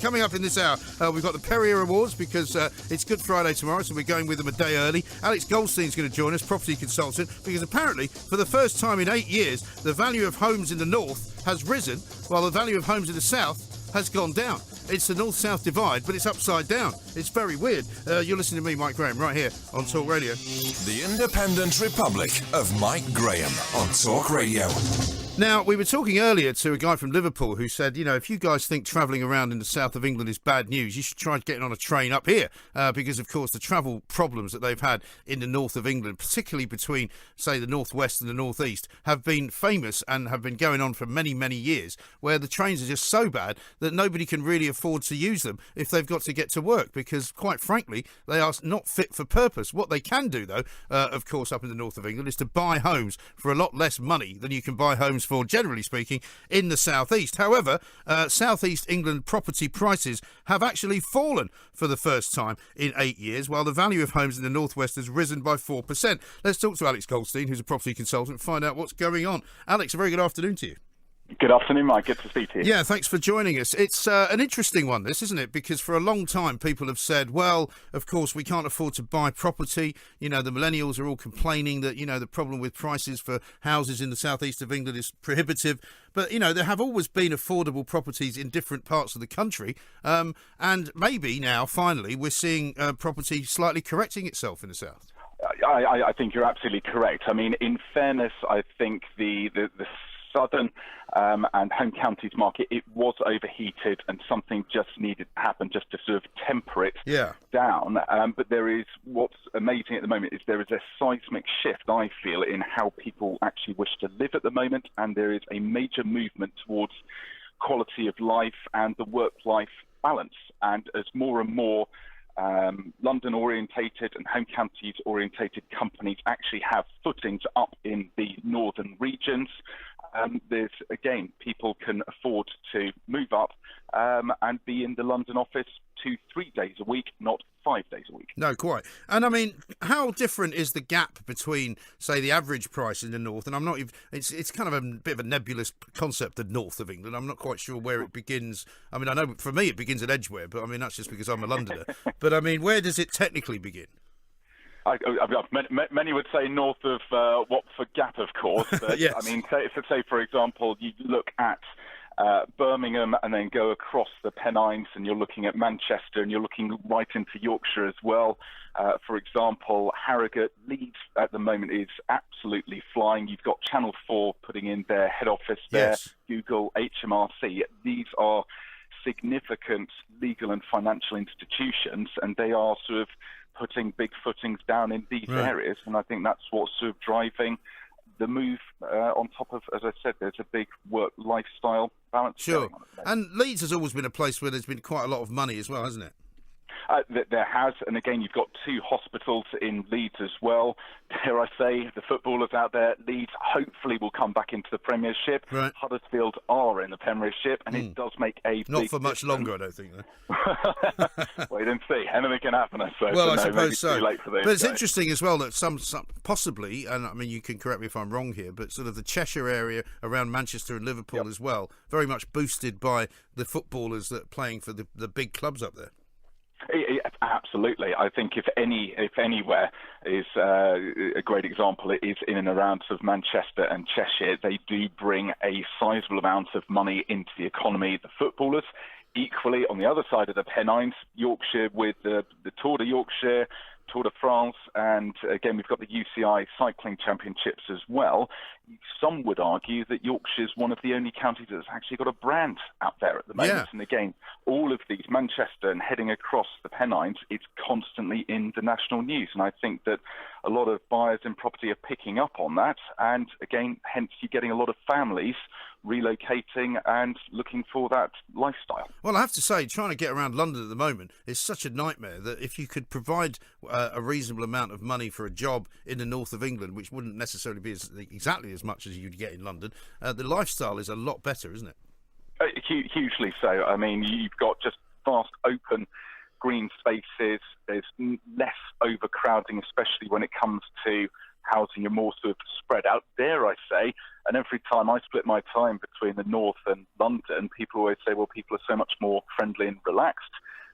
Coming up in this hour, we've got the Perrier Awards because it's Good Friday tomorrow, so we're going with them a day early. Alex Goldstein's going to join us, property consultant, because apparently, for the first time in 8 years, the value of homes in the north has risen, while the value of homes in the south has gone down. It's the north-south divide, but it's upside down. It's very weird. You're listening to me, Mike Graham, right here on Talk Radio. The Independent Republic of Mike Graham on Talk Radio. Now, we were talking earlier to a guy from Liverpool who said, you know, if you guys think travelling around in the south of England is bad news, you should try getting on a train up here because, of course, the travel problems that they've had in the north of England, particularly between, say, the northwest and the northeast, have been famous and have been going on for many, many years, where the trains are just so bad that nobody can really afford to use them if they've got to get to work because, quite frankly, they are not fit for purpose. What they can do, though, of course, up in the north of England, is to buy homes for a lot less money than you can buy homes for, generally speaking, in the southeast. However, southeast England property prices have actually fallen for the first time in 8 years, while the value of homes in the northwest has risen by 4%. Let's talk to Alex Goldstein, who's a property consultant, and find out what's going on. Alex, a very good afternoon to you. Good afternoon, Mike. Good to speak to you. Yeah, thanks for joining us. It's an interesting one, this, isn't it? Because for a long time, people have said, well, of course, we can't afford to buy property. You know, the millennials are all complaining that, you know, the problem with prices for houses in the southeast of England is prohibitive. But, you know, there have always been affordable properties in different parts of the country. And maybe now, finally, we're seeing property slightly correcting itself in the south. I think you're absolutely correct. I mean, in fairness, I think the southern and home counties market, it was overheated and something just needed to happen just to sort of temper it down. But there is, what's amazing at the moment is there is a seismic shift, I feel, in how people actually wish to live at the moment. And there is a major movement towards quality of life and the work-life balance. And as more and more London-orientated and home counties-orientated companies actually have footings up in the northern regions, there's, again, people can afford to move up and be in the London office 2-3 days a week, not 5 days a week. No, quite. And I mean, how different is the gap between, say, the average price in the north? And I'm not even, it's kind of a bit of a nebulous concept, the north of England. I'm not quite sure where it begins. I mean, I know for me it begins at Edgware, but I mean, that's just because I'm a Londoner. But I mean, where does it technically begin? Many would say north of Watford Gap, of course. But, yes. I mean, say, for example, you look at Birmingham and then go across the Pennines and you're looking at Manchester and you're looking right into Yorkshire as well. For example, Harrogate, Leeds at the moment is absolutely flying. You've got Channel 4 putting in their head office there, yes. Google, HMRC. These are significant legal and financial institutions, and they are sort of putting big footings down in these areas, and I think that's what's sort of driving the move on top of, as I said, there's a big work-lifestyle balance. Sure. And Leeds has always been a place where there's been quite a lot of money as well, hasn't it? There has, and again, you've got 2 hospitals in Leeds as well. Dare I say, the footballers out there, Leeds hopefully will come back into the Premiership. Right. Huddersfield are in the Premiership, and it does make a not big for much difference. longer, I don't think, though. Wait and see. Anything can happen, I suppose. Well, I no, suppose so. Too late for this, but it's guys. interesting as well that some possibly, and I mean, you can correct me if I'm wrong here, but sort of the Cheshire area around Manchester and Liverpool as well, very much boosted by the footballers that are playing for the big clubs up there. Absolutely. I think if anywhere is a great example, it is in and around sort of Manchester and Cheshire. They do bring a sizable amount of money into the economy, the footballers. Equally, on the other side of the Pennines, Yorkshire with the Tour de Yorkshire, Tour de France, and again, we've got the UCI Cycling Championships as well. Some would argue that Yorkshire's one of the only counties that's actually got a brand out there at the moment. Yeah. And again, all of these, Manchester and heading across the Pennines, it's constantly in the national news. And I think that a lot of buyers in property are picking up on that. And again, hence you're getting a lot of families relocating and looking for that lifestyle. Well, I have to say, trying to get around London at the moment is such a nightmare that if you could provide a reasonable amount of money for a job in the north of England, which wouldn't necessarily be exactly as much as you'd get in London, the lifestyle is a lot better, isn't it? Hugely so. I mean, you've got just vast open green spaces. There's less overcrowding, especially when it comes to housing. You're more sort of spread out, dare I say. And then, for every time I split my time between the north and London, people always say, well, people are so much more friendly and relaxed.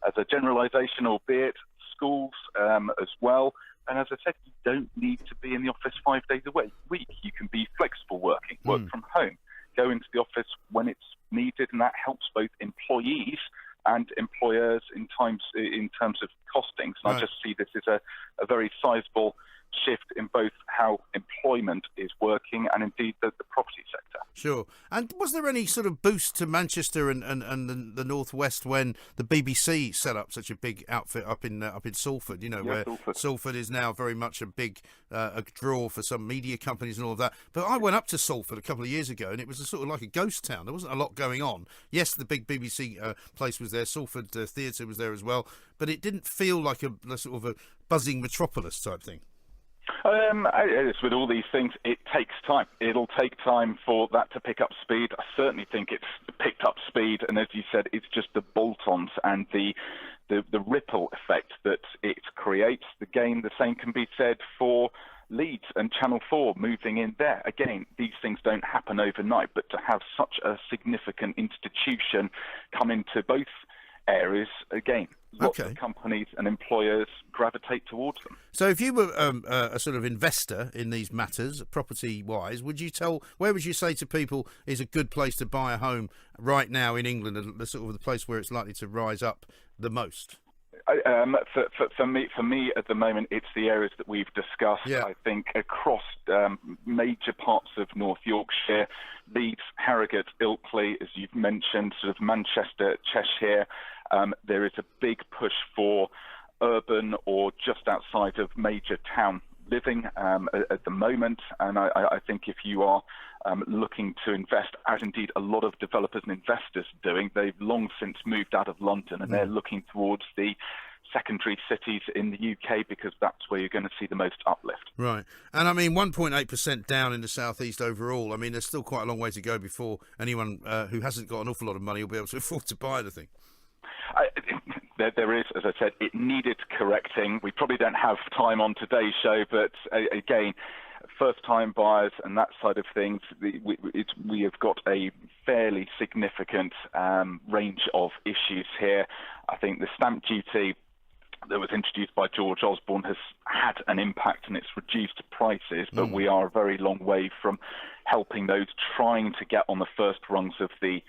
As a generalisation, albeit, schools as well. And as I said, you don't need to be in the office 5 days a week. You can be flexible working, work from home, go into the office when it's needed, and that helps both employees and employers in terms of costings. And I just see this as a very sizable shift in both how employment is working and indeed the property sector. Sure. And was there any sort of boost to Manchester and the Northwest when the BBC set up such a big outfit up in Salford, where Salford is now very much a big a draw for some media companies and all of that. But I went up to Salford a couple of years ago and it was sort of like a ghost town. There wasn't a lot going on. Yes, the big BBC place was there. Salford Theatre was there as well. But it didn't feel like a sort of a buzzing metropolis type thing. As with all these things, it takes time. It'll take time for that to pick up speed. I certainly think it's picked up speed, and as you said, it's just the bolt-ons and the ripple effect that it creates. Again, the same can be said for Leeds and Channel 4 moving in there. Again, these things don't happen overnight, but to have such a significant institution come into both areas, again, lots of companies and employers gravitate towards them. So if you were a sort of investor in these matters, property-wise, where would you say to people is a good place to buy a home right now in England, the sort of the place where it's likely to rise up the most? For me, at the moment, it's the areas that we've discussed. Yeah. I think across major parts of North Yorkshire, Leeds, Harrogate, Ilkley, as you've mentioned, sort of Manchester, Cheshire, there is a big push for urban or just outside of major town living at the moment. And I think if you are looking to invest, as indeed a lot of developers and investors are doing, they've long since moved out of London and they're looking towards the secondary cities in the UK because that's where you're going to see the most uplift. Right. And I mean, 1.8% down in the southeast overall. I mean, there's still quite a long way to go before anyone who hasn't got an awful lot of money will be able to afford to buy anything. There is, as I said, it needed correcting. We probably don't have time on today's show, but again, first-time buyers and that side of things, we have got a fairly significant range of issues here. I think the stamp duty that was introduced by George Osborne has had an impact and it's reduced prices, but we are a very long way from helping those trying to get on the first rungs of the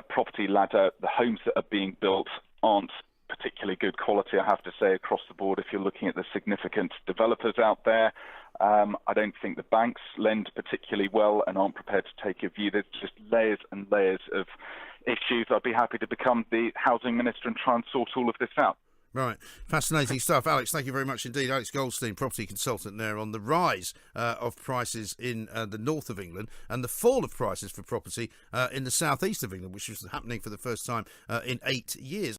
property ladder. The homes that are being built aren't particularly good quality, I have to say, across the board. If you're looking at the significant developers out there, I don't think the banks lend particularly well and aren't prepared to take a view. There's just layers and layers of issues. I'd be happy to become the housing minister and try and sort all of this out. Right. Fascinating stuff. Alex, thank you very much indeed. Alex Goldstein, property consultant there, on the rise of prices in the north of England and the fall of prices for property in the southeast of England, which was happening for the first time in 8 years.